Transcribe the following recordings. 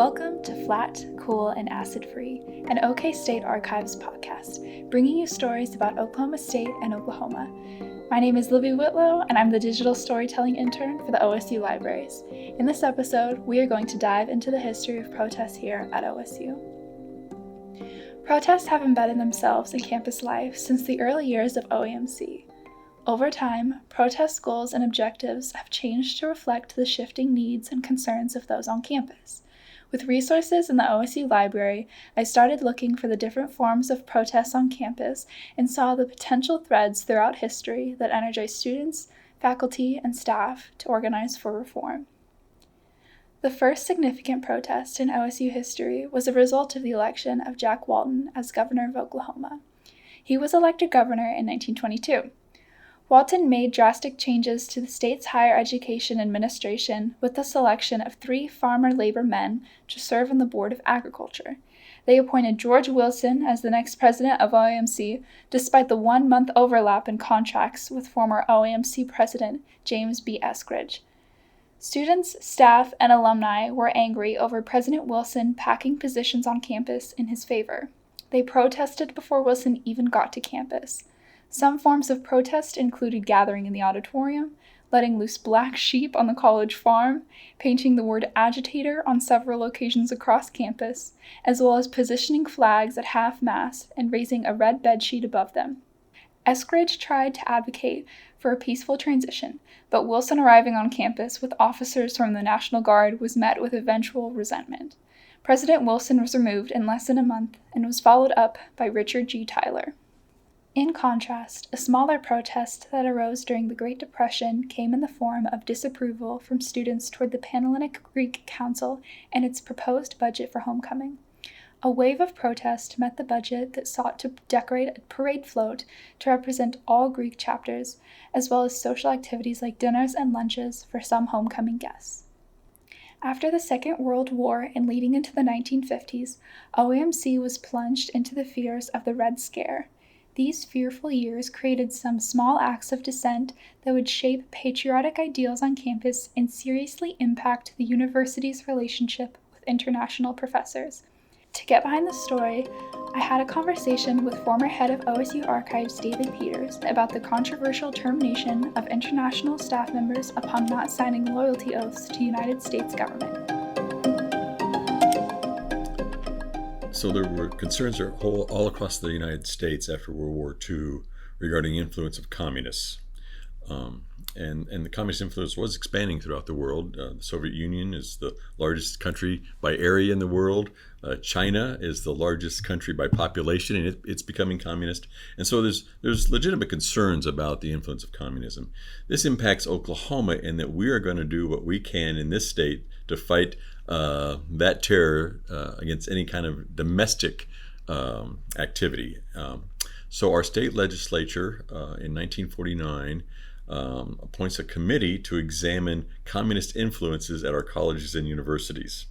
Welcome to Flat, Cool, and Acid Free, an OK State Archives podcast, bringing you stories about Oklahoma State and Oklahoma. My name is Libby Whitlow, and I'm the digital storytelling intern for the OSU libraries. In this episode, we are going to dive into the history of protests here at OSU. Protests have embedded themselves in campus life since the early years of OAMC. Over time, protest goals and objectives have changed to reflect the shifting needs and concerns of those on campus. With resources in the OSU library, I started looking for the different forms of protests on campus and saw the potential threads throughout history that energize students, faculty, and staff to organize for reform. The first significant protest in OSU history was a result of the election of Jack Walton as governor of Oklahoma. He was elected governor in 1922. Walton made drastic changes to the state's higher education administration with the selection of 3 farmer labor men to serve on the Board of Agriculture. They appointed George Wilson as the next president of OAMC, despite the 1-month overlap in contracts with former OAMC president James B. Eskridge. Students, staff, and alumni were angry over President Wilson packing positions on campus in his favor. They protested before Wilson even got to campus. Some forms of protest included gathering in the auditorium, letting loose black sheep on the college farm, painting the word agitator on several locations across campus, as well as positioning flags at half-mast and raising a red bedsheet above them. Eskridge tried to advocate for a peaceful transition, but Wilson arriving on campus with officers from the National Guard was met with eventual resentment. President Wilson was removed in less than a month and was followed up by Richard G. Tyler. In contrast, a smaller protest that arose during the Great Depression came in the form of disapproval from students toward the Panhellenic Greek Council and its proposed budget for homecoming. A wave of protest met the budget that sought to decorate a parade float to represent all Greek chapters, as well as social activities like dinners and lunches for some homecoming guests. After the Second World War and leading into the 1950s, OAMC was plunged into the fears of the Red Scare. These fearful years created some small acts of dissent that would shape patriotic ideals on campus and seriously impact the university's relationship with international professors. To get behind the story, I had a conversation with former head of OSU Archives David Peters about the controversial termination of international staff members upon not signing loyalty oaths to the United States government. So there were concerns all across the United States after World War II regarding the influence of communists. And the communist influence was expanding throughout the world. The Soviet Union is the largest country by area in the world. China is the largest country by population, and it's becoming communist. And so there's legitimate concerns about the influence of communism. This impacts Oklahoma in that we are going to do what we can in this state to fight that terror against any kind of domestic activity. So our state legislature in 1949 appoints a committee to examine communist influences at our colleges and universities.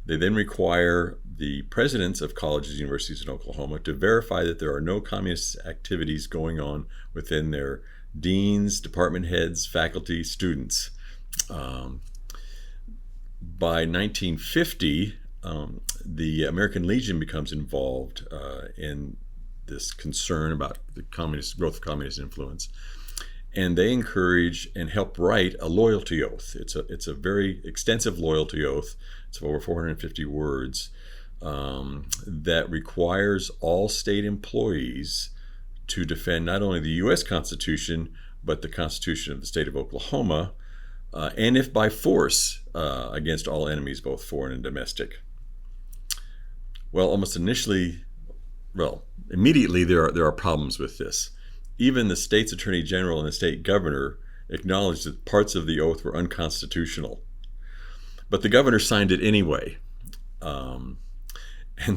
They then require the presidents of colleges and universities in Oklahoma to verify that there are no communist activities going on within their deans, department heads, faculty, students. By 1950, the American Legion becomes involved in this concern about the growth of communist influence, and they encourage and help write a loyalty oath. It's a very extensive loyalty oath. It's over 450 words that requires all state employees to defend not only the U.S. Constitution but the Constitution of the state of Oklahoma. And if by force, against all enemies, both foreign and domestic. Well, immediately there are problems with this. Even the state's attorney general and the state governor acknowledged that parts of the oath were unconstitutional. But the governor signed it anyway. And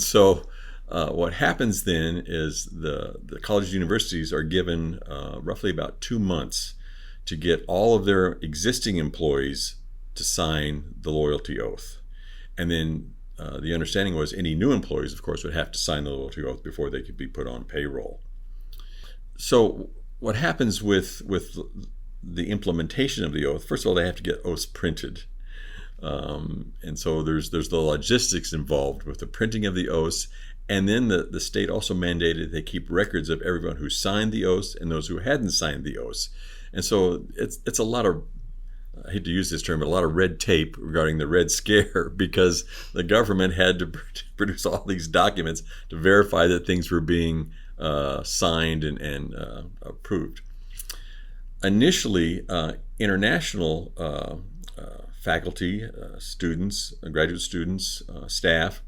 so what happens then is the colleges and universities are given roughly about 2 months to get all of their existing employees to sign the loyalty oath. And then the understanding was any new employees, of course, would have to sign the loyalty oath before they could be put on payroll. So what happens with the implementation of the oath, first of all, they have to get oaths printed. And so there's the logistics involved with the printing of the oaths. And then the state also mandated they keep records of everyone who signed the oaths and those who hadn't signed the oaths. And so it's a lot of, I hate to use this term, but a lot of red tape regarding the Red Scare, because the government had to produce all these documents to verify that things were being signed and approved. Initially, international faculty, students, graduate students, staff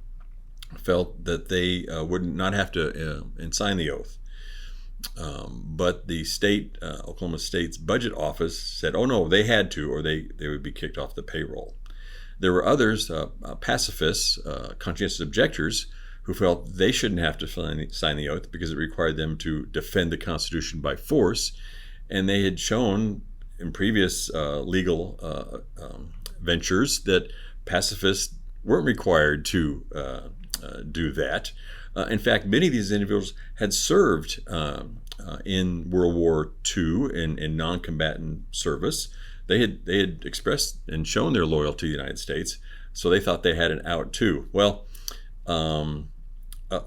felt that they would not have to sign the oath. But the state, Oklahoma State's budget office said, oh no, they had to, or they would be kicked off the payroll. There were others, pacifists, conscientious objectors, who felt they shouldn't have to sign the oath because it required them to defend the Constitution by force. And they had shown in previous legal ventures that pacifists weren't required to do that. In fact, many of these individuals had served in World War II in non-combatant service. They had expressed and shown their loyalty to the United States, so they thought they had an out too. Well,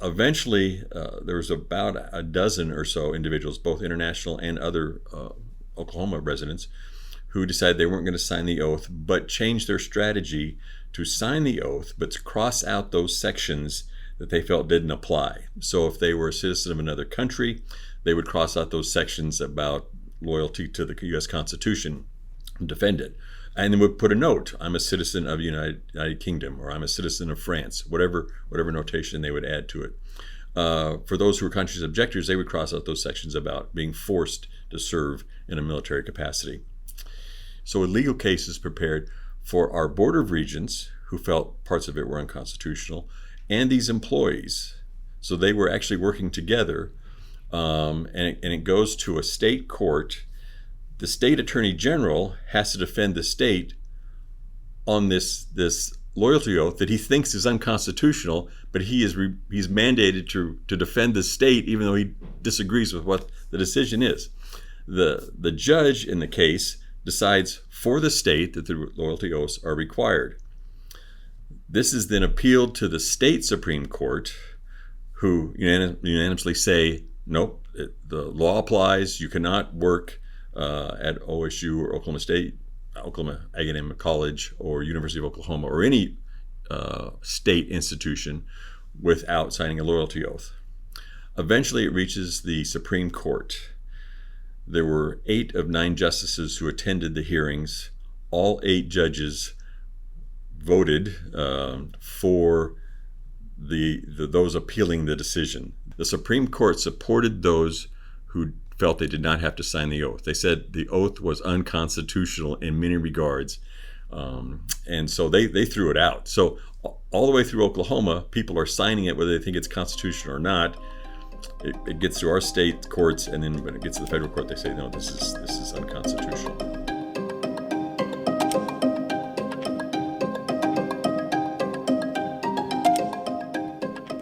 eventually there was about a dozen or so individuals, both international and other Oklahoma residents, who decided they weren't going to sign the oath, but changed their strategy to sign the oath, but to cross out those sections that they felt didn't apply. So if they were a citizen of another country, they would cross out those sections about loyalty to the U.S. Constitution and defend it. And then would put a note, I'm a citizen of the United Kingdom, or I'm a citizen of France, whatever notation they would add to it. For those who were conscientious objectors, they would cross out those sections about being forced to serve in a military capacity. So a legal case is prepared for our Board of Regents, who felt parts of it were unconstitutional, and these employees. So they were actually working together, and it goes to a state court. The state attorney general has to defend the state on this loyalty oath that he thinks is unconstitutional, but he's mandated to defend the state even though he disagrees with what the decision is. The judge in the case decides for the state that the loyalty oaths are required. This is then appealed to the state Supreme Court, who unanimously say, nope, the law applies. You cannot work at OSU or Oklahoma Academic College or University of Oklahoma or any state institution without signing a loyalty oath. Eventually, it reaches the Supreme Court. There were 8 of 9 justices who attended the hearings. All 8 judges voted for those appealing the decision. The Supreme Court supported those who felt they did not have to sign the oath. They said the oath was unconstitutional in many regards, and so they threw it out. So all the way through Oklahoma, people are signing it whether they think it's constitutional or not. It gets to our state courts, and then when it gets to the federal court, they say, no, this is unconstitutional.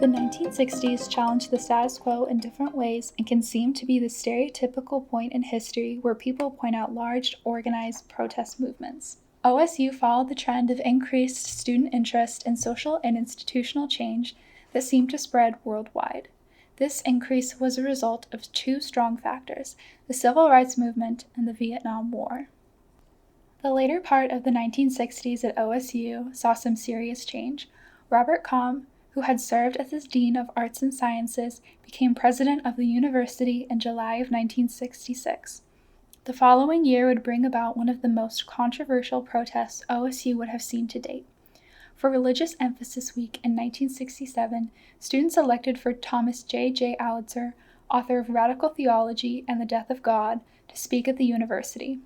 The 1960s challenged the status quo in different ways and can seem to be the stereotypical point in history where people point out large, organized protest movements. OSU followed the trend of increased student interest in social and institutional change that seemed to spread worldwide. This increase was a result of 2 strong factors, the Civil Rights Movement and the Vietnam War. The later part of the 1960s at OSU saw some serious change. Robert Comm, who had served as its Dean of Arts and Sciences, became president of the university in July of 1966. The following year would bring about one of the most controversial protests OSU would have seen to date. For Religious Emphasis Week in 1967, students elected for Thomas J. Allitzer, author of Radical Theology and the Death of God, to speak at the university.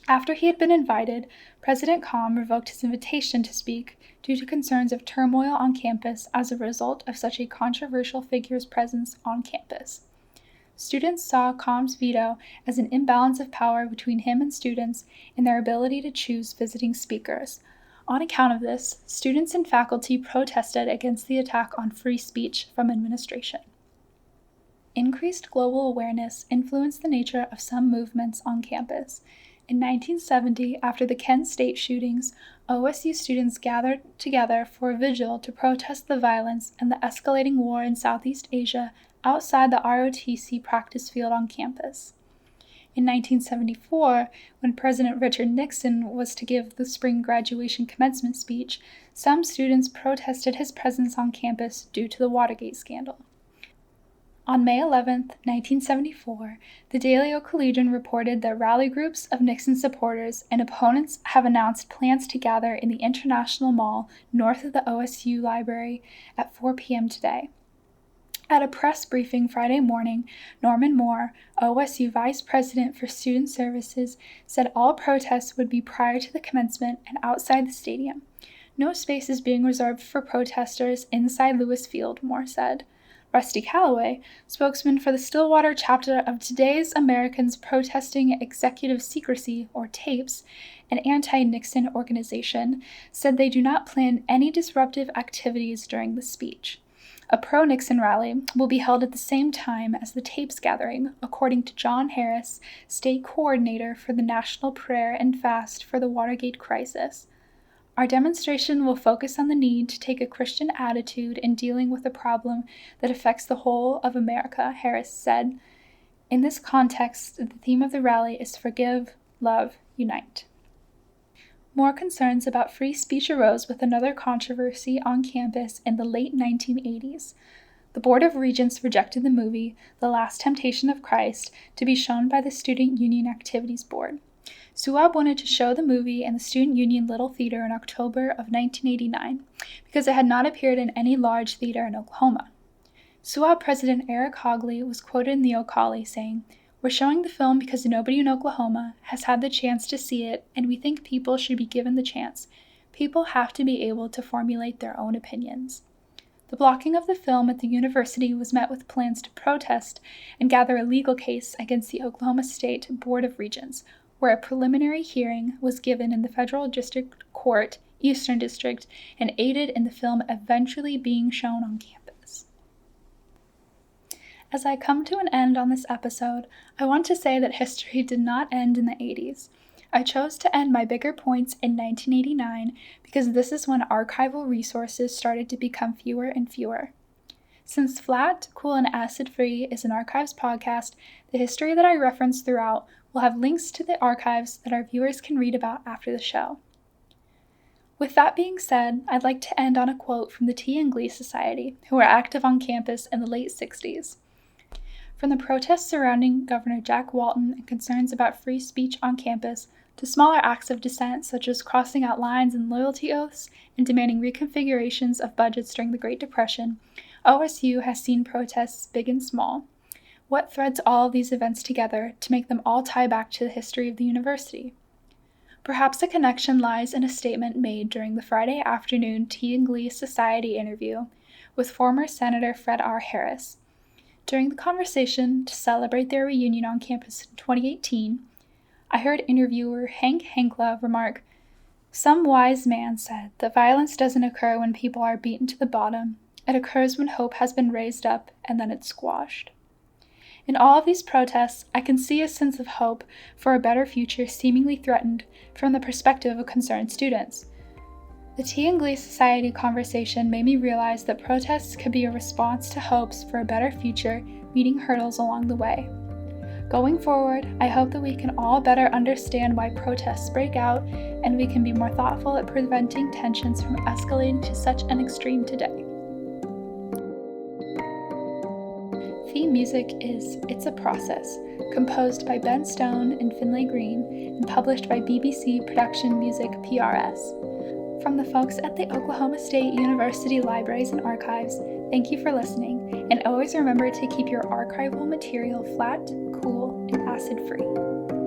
After he had been invited, President Comm revoked his invitation to speak due to concerns of turmoil on campus as a result of such a controversial figure's presence on campus. Students saw Comm's veto as an imbalance of power between him and students in their ability to choose visiting speakers. On account of this, students and faculty protested against the attack on free speech from administration. Increased global awareness influenced the nature of some movements on campus. In 1970, after the Kent State shootings, OSU students gathered together for a vigil to protest the violence and the escalating war in Southeast Asia outside the ROTC practice field on campus. In 1974, when President Richard Nixon was to give the spring graduation commencement speech, some students protested his presence on campus due to the Watergate scandal. On May 11, 1974, the Daily Collegian reported that rally groups of Nixon supporters and opponents have announced plans to gather in the International Mall north of the OSU library at 4 p.m. today. At a press briefing Friday morning, Norman Moore, OSU Vice President for Student Services, said all protests would be prior to the commencement and outside the stadium. No space is being reserved for protesters inside Lewis Field, Moore said. Rusty Calloway, spokesman for the Stillwater chapter of Today's Americans Protesting Executive Secrecy, or TAPES, an anti-Nixon organization, said they do not plan any disruptive activities during the speech. A pro-Nixon rally will be held at the same time as the TAPES gathering, according to John Harris, state coordinator for the National Prayer and Fast for the Watergate Crisis. Our demonstration will focus on the need to take a Christian attitude in dealing with a problem that affects the whole of America, Harris said. In this context, the theme of the rally is Forgive, Love, Unite. More concerns about free speech arose with another controversy on campus in the late 1980s. The Board of Regents rejected the movie, The Last Temptation of Christ, to be shown by the Student Union Activities Board. SUAB wanted to show the movie in the Student Union Little Theater in October of 1989 because it had not appeared in any large theater in Oklahoma. SUAB President Eric Hogley was quoted in the Ocali saying, "We're showing the film because nobody in Oklahoma has had the chance to see it, and we think people should be given the chance. People have to be able to formulate their own opinions." The blocking of the film at the university was met with plans to protest and gather a legal case against the Oklahoma State Board of Regents, where a preliminary hearing was given in the Federal District Court, Eastern District, and aided in the film eventually being shown on campus. As I come to an end on this episode, I want to say that history did not end in the 80s. I chose to end my bigger points in 1989 because this is when archival resources started to become fewer and fewer. Since Flat, Cool, and Acid-Free is an archives podcast, the history that I reference throughout will have links to the archives that our viewers can read about after the show. With that being said, I'd like to end on a quote from the Tea and Glee Society, who were active on campus in the late 60s. From the protests surrounding Governor Jack Walton and concerns about free speech on campus, to smaller acts of dissent such as crossing out lines and loyalty oaths and demanding reconfigurations of budgets during the Great Depression, OSU has seen protests big and small. What threads all of these events together to make them all tie back to the history of the university? Perhaps a connection lies in a statement made during the Friday afternoon Tea and Glee Society interview with former Senator Fred R. Harris. During the conversation to celebrate their reunion on campus in 2018, I heard interviewer Hank Hankla remark, "Some wise man said that violence doesn't occur when people are beaten to the bottom. It occurs when hope has been raised up and then it's squashed." In all of these protests, I can see a sense of hope for a better future seemingly threatened from the perspective of concerned students. The Tea and Glee Society conversation made me realize that protests could be a response to hopes for a better future, meeting hurdles along the way. Going forward, I hope that we can all better understand why protests break out and we can be more thoughtful at preventing tensions from escalating to such an extreme today. Theme music is It's a Process, composed by Ben Stone and Finlay Green, and published by BBC Production Music PRS. From the folks at the Oklahoma State University Libraries and Archives, thank you for listening, and always remember to keep your archival material flat, cool, and acid-free.